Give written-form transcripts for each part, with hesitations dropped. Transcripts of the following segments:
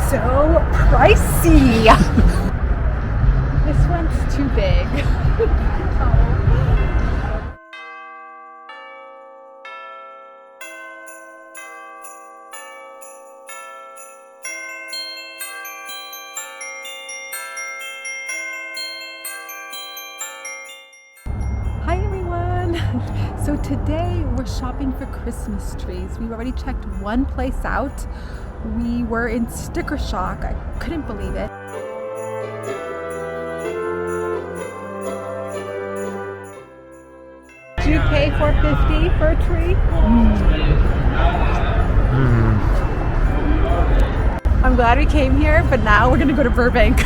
so pricey. This one's too big. Hi everyone! So today we're shopping for Christmas trees. We've already checked one place out. We were in sticker shock. I couldn't believe it. Did you pay $4.50 for a tree? I'm glad we came here, but now we're gonna go to Burbank.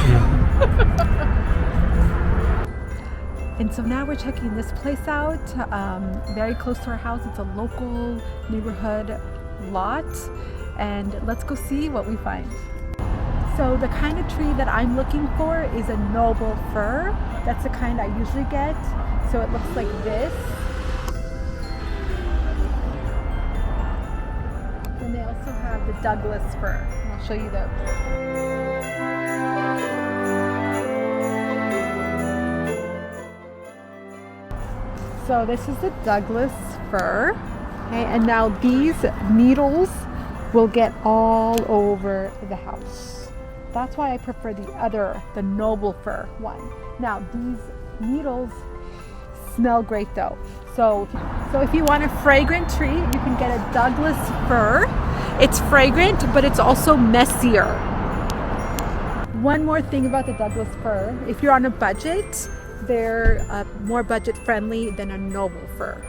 And so now we're checking this place out, very close to our house. It's a local neighborhood lot, and let's go see what we find. So the kind of tree that I'm looking for is a noble fir. That's the kind I usually get. So it looks like this. And they also have the Douglas fir. And I'll show you those. So this is the Douglas fir, okay, and now these needles will get all over the house. That's why I prefer the noble fir one. Now these needles smell great though. So if you want a fragrant tree, you can get a Douglas fir. It's fragrant, but it's also messier. One more thing about the Douglas fir, if you're on a budget, they're more budget friendly than a noble fir.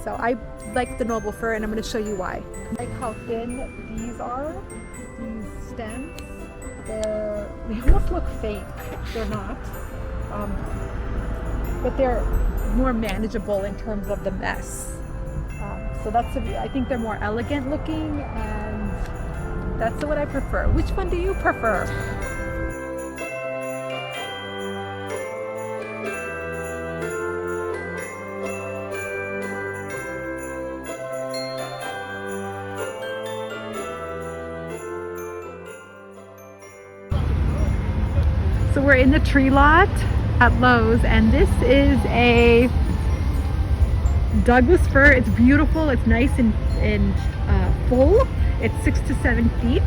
So I like the noble fir, and I'm going to show you why. I like how thin these are, these stems. They almost look fake. They're not. But they're more manageable in terms of the mess. So I think they're more elegant looking, and that's what I prefer. Which one do you prefer? So we're in the tree lot at Lowe's, and this is a Douglas fir. It's beautiful. It's nice and full. It's 6 to 7 feet.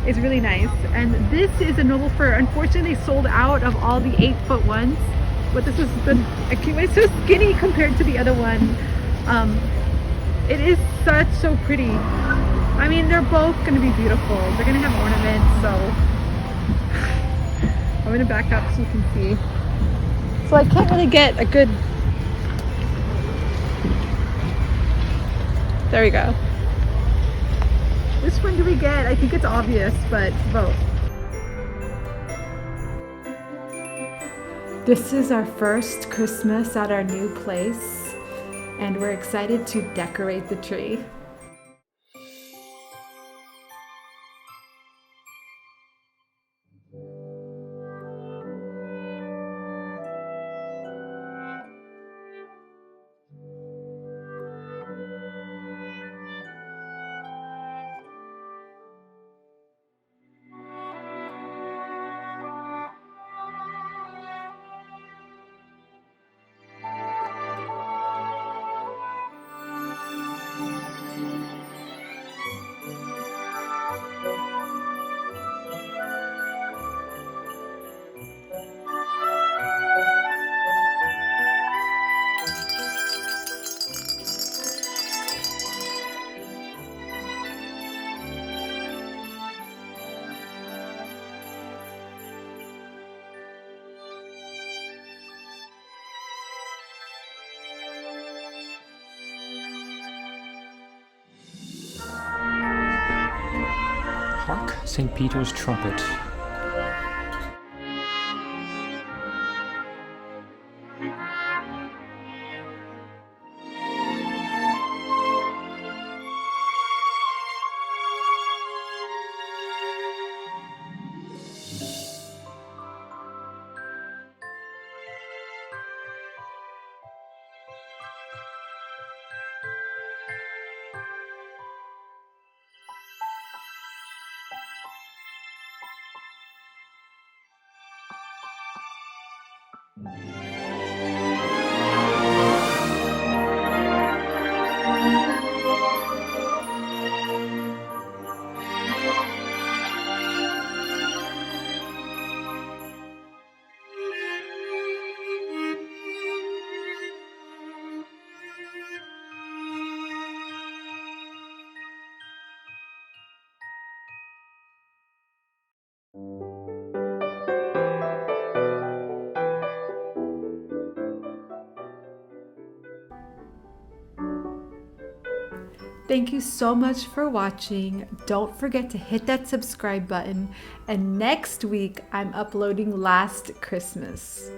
It's really nice. And this is a noble fir. Unfortunately, they sold out of all the 8-foot ones, but this is it's so skinny compared to the other one. It is so pretty. I mean, they're both going to be beautiful. They're going to have ornaments, so I'm going to back up so you can see. So I can't really get a good... There we go. Which one do we get? I think it's obvious, but both. This is our first Christmas at our new place, and we're excited to decorate the tree. Hark, St. Peter's trumpet. Thank you so much for watching. Don't forget to hit that subscribe button. And next week, I'm uploading Last Christmas.